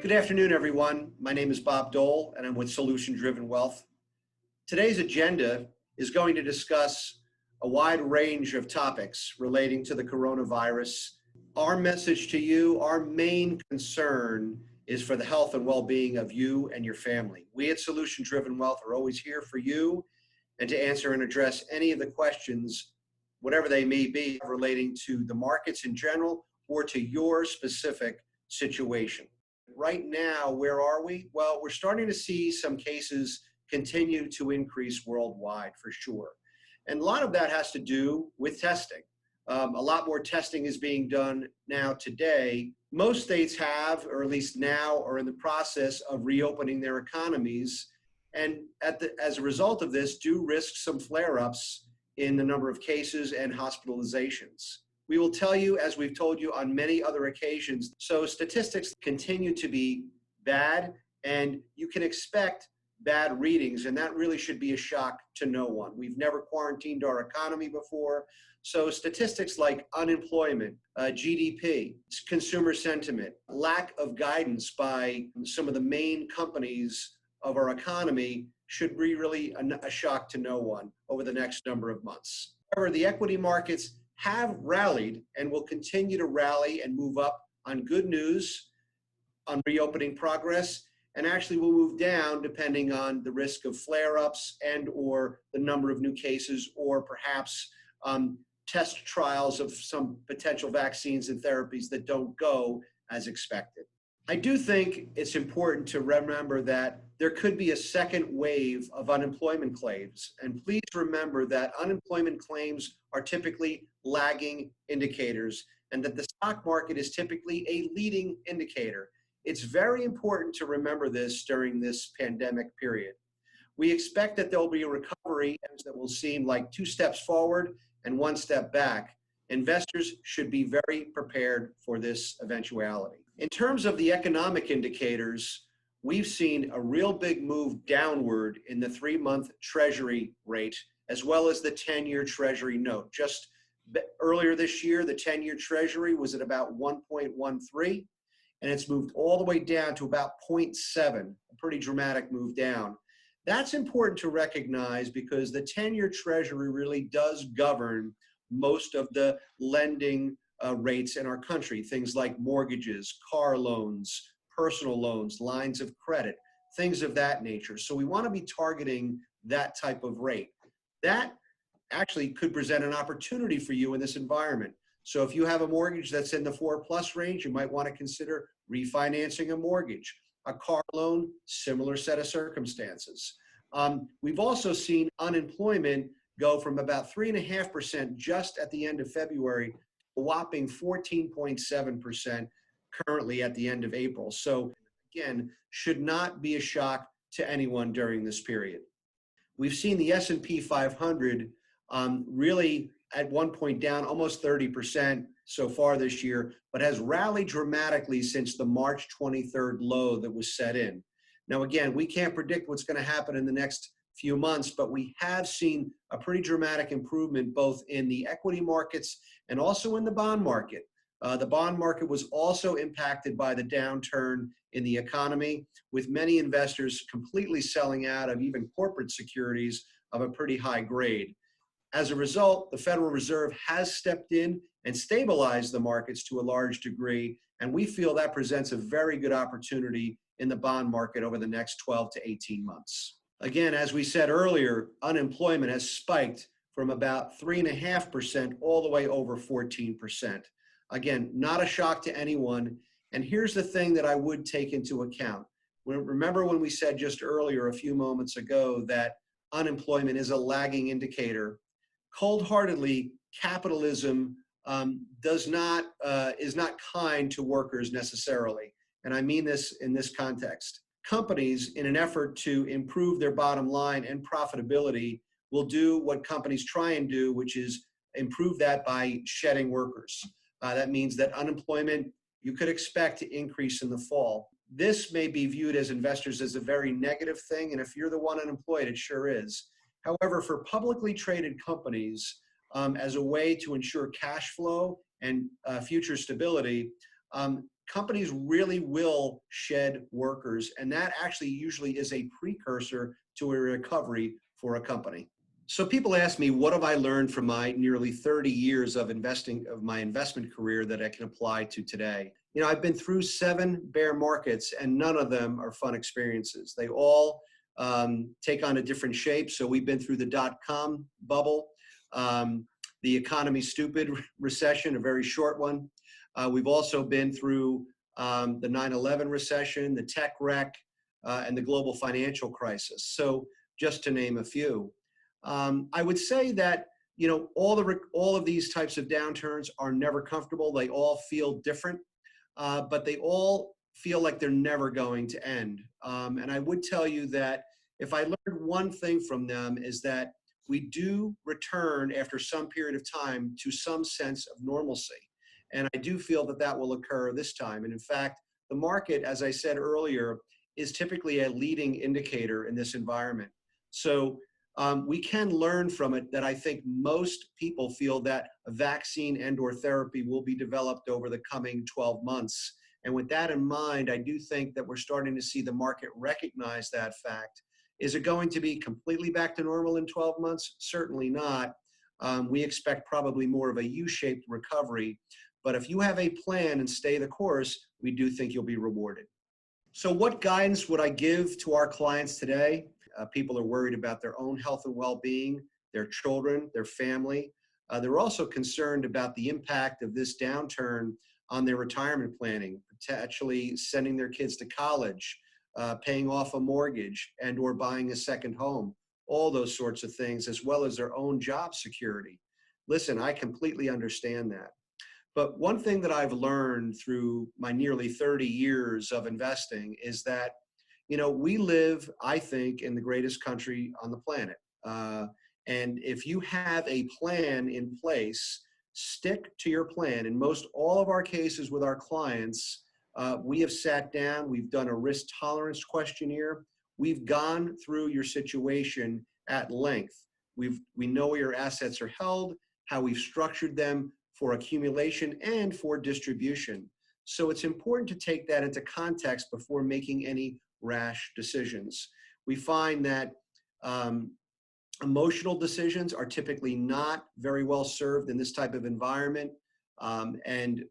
Good afternoon, everyone. My name is Bob Dole, and I'm with Solution Driven Wealth. Today's agenda is going to discuss a wide range of topics relating to the coronavirus. Our message to you, our main concern is for the health and well-being of you and your family. We at Solution Driven Wealth are always here for you and to answer and address any of the questions, whatever they may be, relating to the markets in general or to your specific situation. Right now, where are we? Well, we're starting to see some cases continue to increase worldwide for sure. And a lot of that has to do with testing. A lot more testing is being done now today. Most states have, or at least now, are in the process of reopening their economies. And as a result of this, do risk some flare-ups in the number of cases and hospitalizations. We will tell you, as we've told you on many other occasions, so statistics continue to be bad, and you can expect bad readings, and that really should be a shock to no one. We've never quarantined our economy before, so statistics like unemployment, GDP, consumer sentiment, lack of guidance by some of the main companies of our economy should be really a shock to no one over the next number of months. However, the equity markets have rallied and will continue to rally and move up on good news, on reopening progress, and actually will move down depending on the risk of flare-ups and or the number of new cases, or perhaps test trials of some potential vaccines and therapies that don't go as expected. I do think it's important to remember that there could be a second wave of unemployment claims. And please remember that unemployment claims are typically lagging indicators, and that the stock market is typically a leading indicator. It's very important to remember this during this pandemic period. We expect that there'll be a recovery that will seem like 2 steps forward and 1 step back. Investors should be very prepared for this eventuality. In terms of the economic indicators, we've seen a real big move downward in the 3-month Treasury rate, as well as the 10-year Treasury note. Just earlier this year, the 10-year Treasury was at about 1.13, and it's moved all the way down to about 0.7, a pretty dramatic move down. That's important to recognize because the 10-year Treasury really does govern most of the lending rates in our country, things like mortgages, car loans, personal loans, lines of credit, things of that nature. So we want to be targeting that type of rate. That actually could present an opportunity for you in this environment. So if you have a mortgage that's in the 4+ range, you might want to consider refinancing a mortgage. A car loan, similar set of circumstances. We've also seen unemployment go from about 3.5% just at the end of February, a whopping 14.7% currently at the end of April. So again, should not be a shock to anyone during this period. We've seen the S&P 500 really at one point down almost 30% so far this year, but has rallied dramatically since the March 23rd low that was set in. Now, again, we can't predict what's going to happen in the next few months, but we have seen a pretty dramatic improvement both in the equity markets and also in the bond market. The bond market was also impacted by the downturn in the economy, with many investors completely selling out of even corporate securities of a pretty high grade. As a result, the Federal Reserve has stepped in and stabilized the markets to a large degree, and we feel that presents a very good opportunity in the bond market over the next 12 to 18 months. Again, as we said earlier, unemployment has spiked from about 3.5% all the way over 14%. Again, not a shock to anyone. And here's the thing that I would take into account. Remember when we said just earlier, a few moments ago, that unemployment is a lagging indicator. Cold-heartedly, capitalism is not kind to workers necessarily. And I mean this in this context. Companies, in an effort to improve their bottom line and profitability, will do what companies try and do, which is improve that by shedding workers. That means that unemployment, you could expect to increase in the fall. This may be viewed as investors as a very negative thing, and if you're the one unemployed, it sure is. However, for publicly traded companies, as a way to ensure cash flow and future stability, companies really will shed workers, and that actually usually is a precursor to a recovery for a company. So people ask me, what have I learned from my nearly 30 years of my investment career that I can apply to today? You know, I've been through 7 bear markets, and none of them are fun experiences. They all take on a different shape. So we've been through the dot-com bubble, the economy stupid recession, a very short one. We've also been through the 9/11 recession, the tech wreck, and the global financial crisis. So just to name a few. I would say that, you know, all of these types of downturns are never comfortable. They all feel different, but they all feel like they're never going to end. And I would tell you that if I learned one thing from them is that we do return after some period of time to some sense of normalcy. And I do feel that that will occur this time. And in fact, the market, as I said earlier, is typically a leading indicator in this environment. So we can learn from it that I think most people feel that a vaccine and/or therapy will be developed over the coming 12 months. And with that in mind, I do think that we're starting to see the market recognize that fact. Is it going to be completely back to normal in 12 months? Certainly not. We expect probably more of a U-shaped recovery. But if you have a plan and stay the course, we do think you'll be rewarded. So what guidance would I give to our clients today? People are worried about their own health and well-being, their children, their family. They're also concerned about the impact of this downturn on their retirement planning, potentially sending their kids to college, paying off a mortgage, and or buying a second home, all those sorts of things, as well as their own job security. Listen, I completely understand that. But one thing that I've learned through my nearly 30 years of investing is that, you know, we live, I think, in the greatest country on the planet. And if you have a plan in place, stick to your plan. In most all of our cases with our clients, we have sat down, we've done a risk tolerance questionnaire, we've gone through your situation at length. We know where your assets are held, how we've structured them for accumulation and for distribution. So it's important to take that into context before making any rash decisions. We find that emotional decisions are typically not very well served in this type of environment and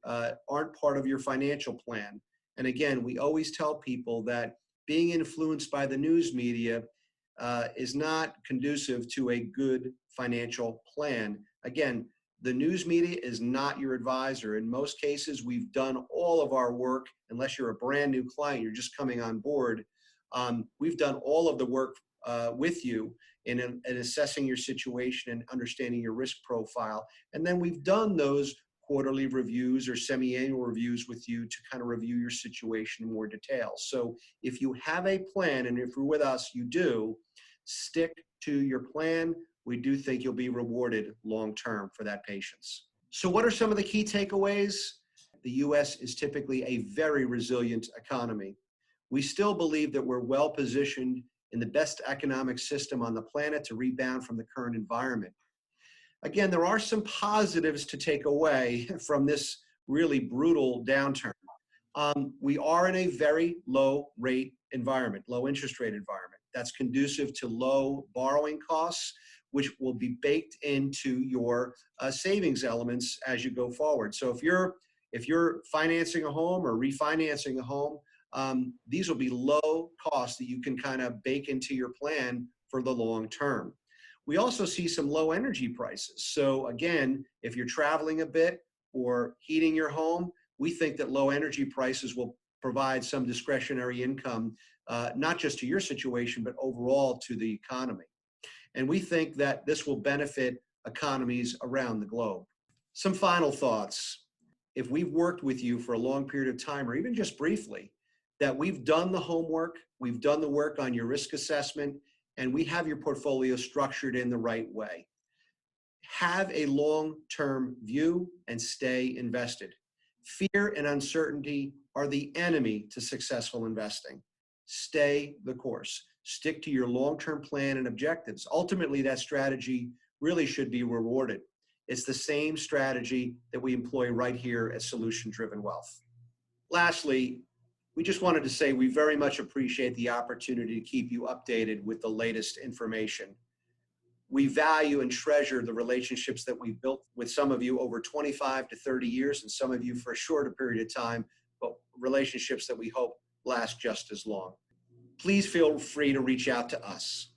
aren't part of your financial plan. And again, we always tell people that being influenced by the news media is not conducive to a good financial plan. Again, the news media is not your advisor. In most cases, we've done all of our work, unless you're a brand new client, you're just coming on board. We've done all of the work with you in assessing your situation and understanding your risk profile. And then we've done those quarterly reviews or semi-annual reviews with you to kind of review your situation in more detail. So if you have a plan, and if you're with us, you do, stick to your plan. We do think you'll be rewarded long-term for that patience. So what are some of the key takeaways? The US is typically a very resilient economy. We still believe that we're well positioned in the best economic system on the planet to rebound from the current environment. Again, there are some positives to take away from this really brutal downturn. We are in a very low rate environment, low interest rate environment. That's conducive to low borrowing costs, which will be baked into your savings elements as you go forward. So if you're financing a home or refinancing a home, these will be low costs that you can kind of bake into your plan for the long term. We also see some low energy prices. So again, if you're traveling a bit or heating your home, we think that low energy prices will provide some discretionary income, not just to your situation, but overall to the economy. And we think that this will benefit economies around the globe. Some final thoughts. If we've worked with you for a long period of time, or even just briefly, that we've done the homework, we've done the work on your risk assessment, and we have your portfolio structured in the right way. Have a long-term view and stay invested. Fear and uncertainty are the enemy to successful investing. Stay the course. Stick to your long-term plan and objectives. Ultimately, that strategy really should be rewarded. It's the same strategy that we employ right here at Solution Driven Wealth. Lastly, we just wanted to say we very much appreciate the opportunity to keep you updated with the latest information. We value and treasure the relationships that we've built with some of you over 25 to 30 years, and some of you for a shorter period of time, but relationships that we hope last just as long. Please feel free to reach out to us.